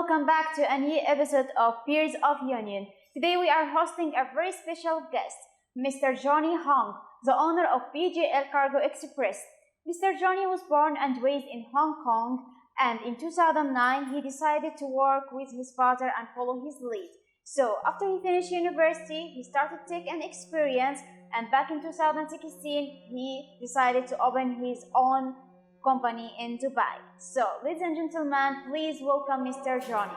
welcome back to a new episode of Peers of Union. Today we are hosting a very special guest, Mr. Johnny Hong, the owner of PJL Cargo Express. Mr. Johnny was born and raised in Hong Kong, and in 2009 he decided to work with his father and follow his lead. So after he finished university, he started to take an experience, and back in 2016 he decided to open his own company in Dubai. So, ladies and gentlemen, please welcome Mr. Johnny.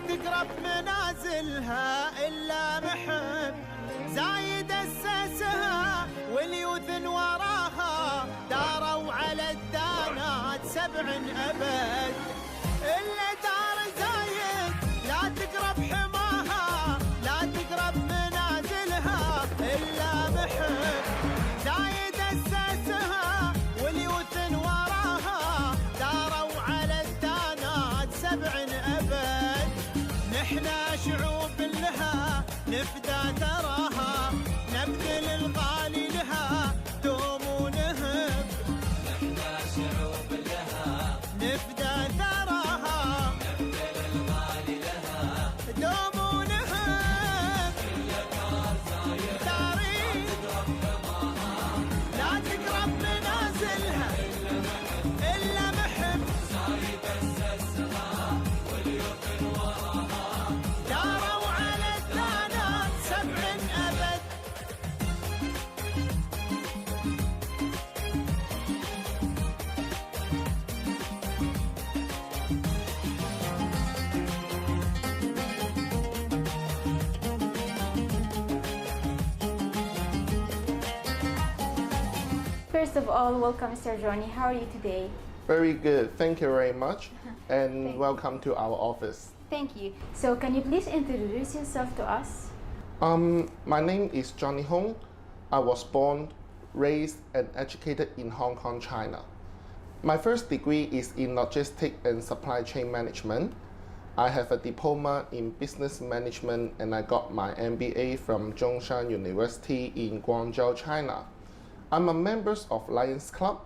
تقرب منازلها إلا محب زايد أسسها واليوثن وراها داروا على الدانات 7 أبد إلا دار زايد لا تقرب حماها لا تقرب منازلها إلا محب زايد أسسها واليوثن وراها داروا على الدانات 7 أبد احنا شعوب لها نفدى تراها نبذل الغالي لها دوم ونهب احنا شعوب لها نفدى تراها نبذل الغالي لها دوم ونهب كل دار زايد داري لا تقرب منازلها إلا محب زايد أسسها واليوثن وراها داروا على الدانات 7 أبد First of all, welcome Mr. Johnny. How are you today? Very good. Thank you very much. And Thank welcome to our office. Thank you. So, can you please introduce yourself to us? My name is Johnny Hong. I was born, raised, and educated in Hong Kong, China. My first degree is in logistics and supply chain management. I have a diploma in business management and I got my MBA from Zhongshan University in Guangzhou, China. I'm a member of Lions Club,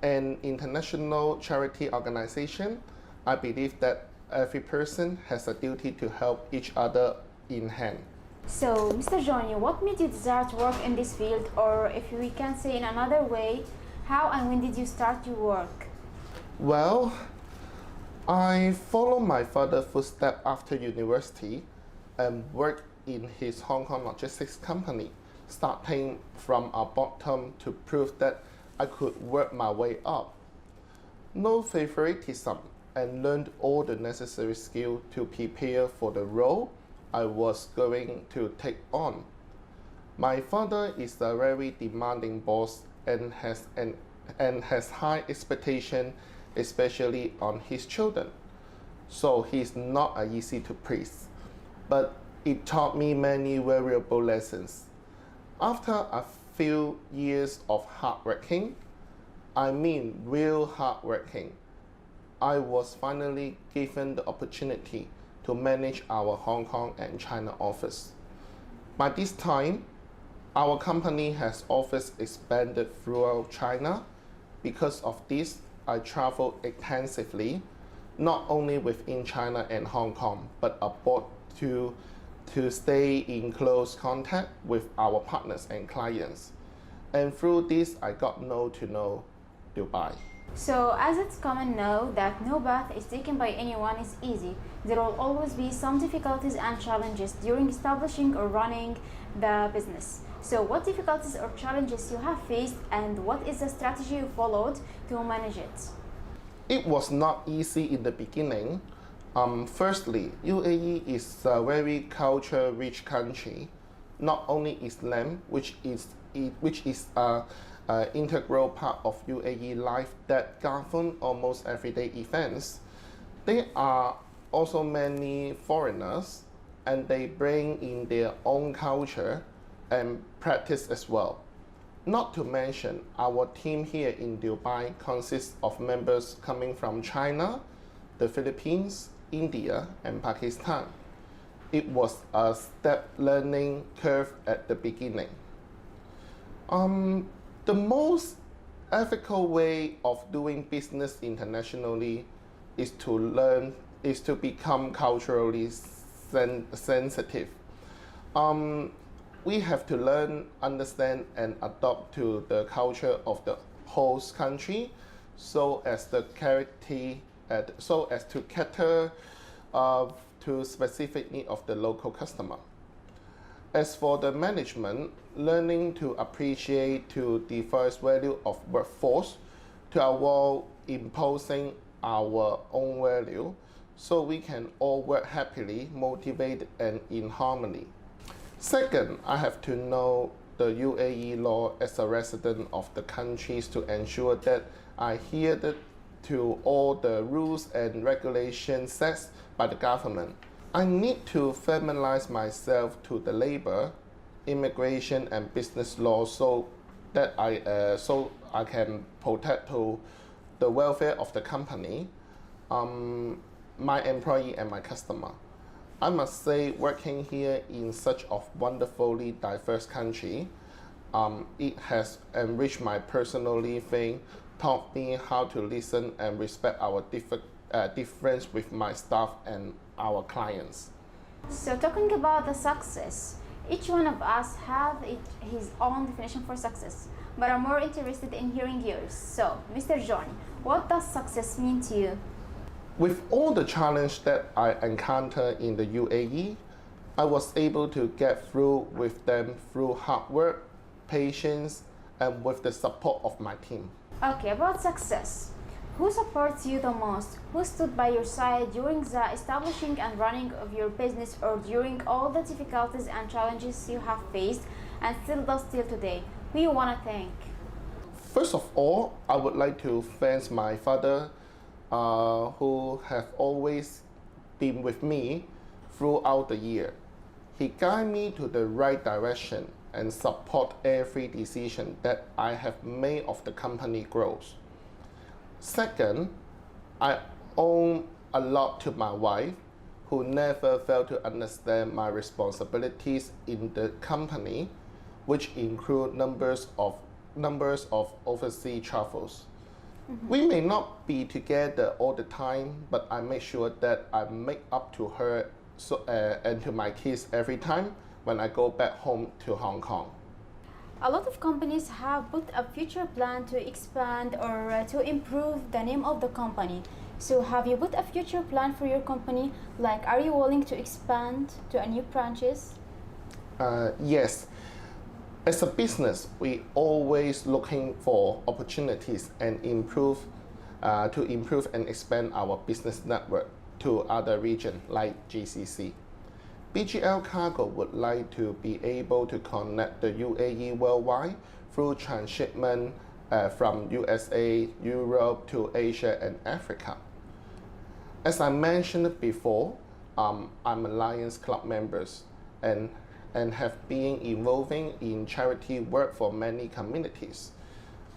an international charity organization. I believe that every person has a duty to help each other in hand. So, Mr. Johnny, what made you desire to work in this field, or if we can say in another way, how and when did you start your work? Well, I followed my father's footsteps after university and worked in his Hong Kong logistics company, starting from a bottom to prove that I could work my way up. No favoritism, and learned all the necessary skills to prepare for the role I was going to take on. My father is a very demanding boss and has high expectation, especially on his children. So he's not easy to please, but it taught me many valuable lessons. After a few years of hard working, I mean real hard working, I was finally given the opportunity to manage our Hong Kong and China office. By this time, our company has office expanded throughout China. Because of this, I traveled extensively, not only within China and Hong Kong, but abroad to stay in close contact with our partners and clients. And through this, I got to know Dubai. So, as it's common now that no path is taken by anyone is easy, there will always be some difficulties and challenges during establishing or running the business. So, what difficulties or challenges you have faced, and what is the strategy you followed to manage it? It was not easy in the beginning. Firstly, UAE is a very culture-rich country. not only Islam, which is a integral part of UAE life that govern almost everyday events. There are also many foreigners, and they bring in their own culture and practice as well. Not to mention, our team here in Dubai consists of members coming from China, the Philippines, India, and Pakistan. It was a step learning curve at the beginning. The most ethical way of doing business internationally is to become culturally sensitive. We have to learn, understand, and adopt to the culture of the host country, so as to cater to specific need of the local customer. As for the management, learning to appreciate to the first value of workforce to avoid imposing our own value, so we can all work happily, motivated, and in harmony. Second, I have to know the UAE law as a resident of the countries to ensure that I adhere to all the rules and regulations set by the government. I need to familiarize myself to the labor, immigration, and business law so that I can protect to the welfare of the company, my employee, and my customer. I must say, working here in such a wonderfully diverse country, it has enriched my personal living, taught me how to listen and respect our difference with my staff and our clients. So talking about the success, each one of us have his own definition for success, but I'm more interested in hearing yours. So, Mr. Johnny, what does success mean to you? With all the challenge that I encountered in the UAE, I was able to get through with them through hard work, patience, and with the support of my team. Okay, about success. Who supports you the most? Who stood by your side during the establishing and running of your business, or during all the difficulties and challenges you have faced and still does till today? Who you want to thank? First of all, I would like to thank my father, who have always been with me throughout the year. He guided me to the right direction and support every decision that I have made of the company growth. Second, I owe a lot to my wife, who never failed to understand my responsibilities in the company, which include numbers of overseas travels. We may not be together all the time, but I make sure that I make up to her and to my kids every time when I go back home to Hong Kong. A lot of companies have put a future plan to expand or to improve the name of the company. So have you put a future plan for your company? Like, are you willing to expand to a new branches? Yes. As a business, we always looking for opportunities and to improve and expand our business network to other regions like GCC. BGL Cargo would like to be able to connect the UAE worldwide through transshipment from USA, Europe to Asia and Africa. As I mentioned before, I'm a Lions Club member and have been involving in charity work for many communities.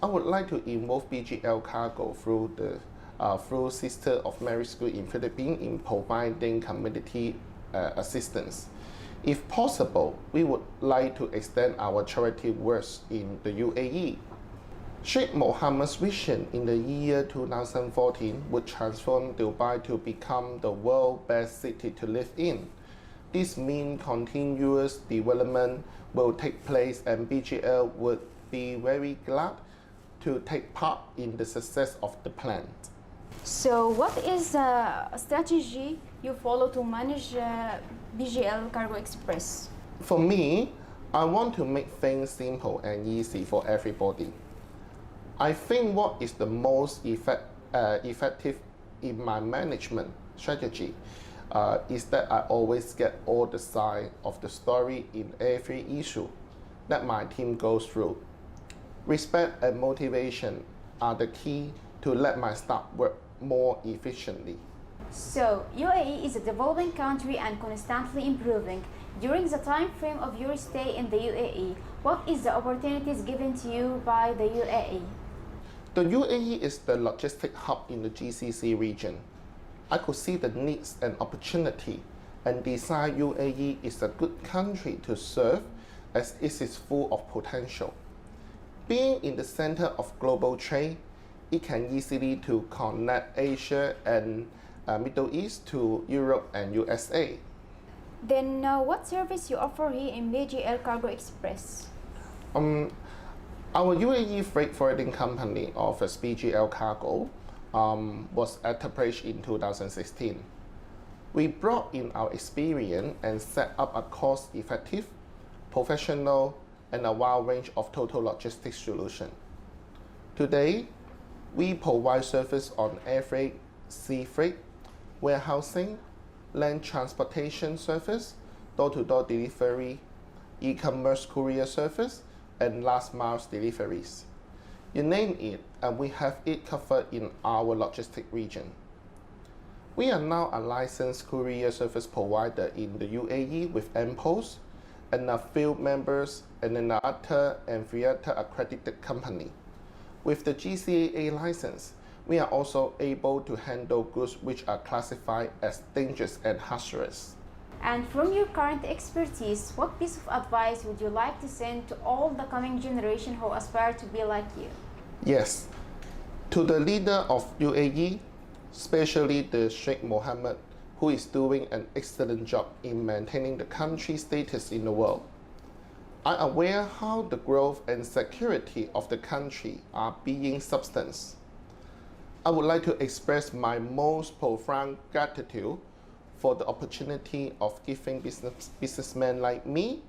I would like to involve BGL Cargo through Sister of Mary School in Philippines in providing community assistance. If possible, we would like to extend our charity work in the UAE. Sheikh Mohammed's vision in the year 2014 would transform Dubai to become the world's best city to live in. This means continuous development will take place, and BGL would be very glad to take part in the success of the plan. So what is the strategy you follow to manage BGL Cargo Express? For me, I want to make things simple and easy for everybody. I think what is the most effective in my management strategy is that I always get all the side of the story in every issue that my team goes through. Respect and motivation are the key to let my staff work more efficiently. So, UAE is a developing country and constantly improving. During the time frame of your stay in the UAE, what is the opportunities given to you by the UAE? The UAE is the logistic hub in the GCC region. I could see the needs and opportunity and decide UAE is a good country to serve as it is full of potential. Being in the center of global trade, it can easily to connect Asia and Middle East to Europe and USA. Then what service you offer here in BGL Cargo Express? Our UAE freight forwarding company offers BGL Cargo was established in 2016. We brought in our experience and set up a cost-effective, professional, and a wide range of total logistics solution. Today, we provide service on air freight, sea freight, warehousing, land transportation service, door-to-door delivery, e-commerce courier service, and last mile deliveries. You name it, and we have it covered in our logistic region. We are now a licensed courier service provider in the UAE with MPOS and are field members and an IATA and FIATA accredited company. With the GCAA license, we are also able to handle goods which are classified as dangerous and hazardous. And from your current expertise, what piece of advice would you like to send to all the coming generation who aspire to be like you? Yes, to the leader of UAE, especially the Sheikh Mohammed, who is doing an excellent job in maintaining the country's status in the world. I am aware how the growth and security of the country are being substanced. I would like to express my most profound gratitude for the opportunity of giving businessmen like me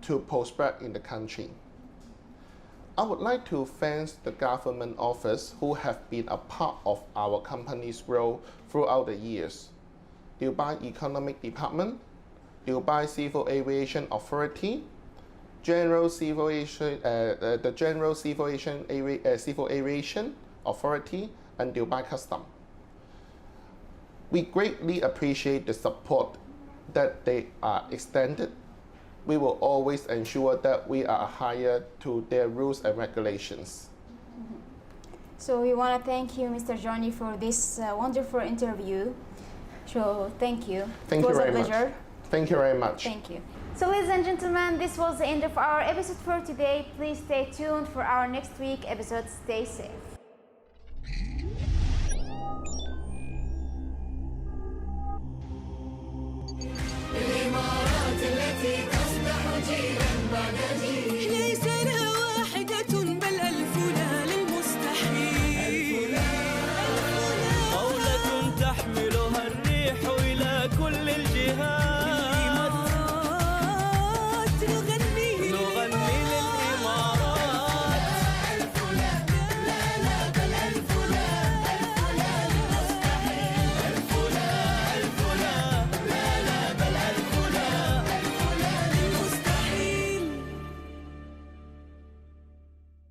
to prosper in the country. I would like to thank the government office who have been a part of our company's growth throughout the years. Dubai Economic Department, Dubai Civil Aviation Authority, the General Civil Aviation Authority, and Dubai Custom. We greatly appreciate the support that they are extended. We will always ensure that we are adhered to their rules and regulations. So we want to thank you, Mr. Johnny, for this wonderful interview. So thank you. Thank you very much. It was a pleasure. Thank you very much. Thank you. So ladies and gentlemen, this was the end of our episode for today. Please stay tuned for our next week episode. Stay safe.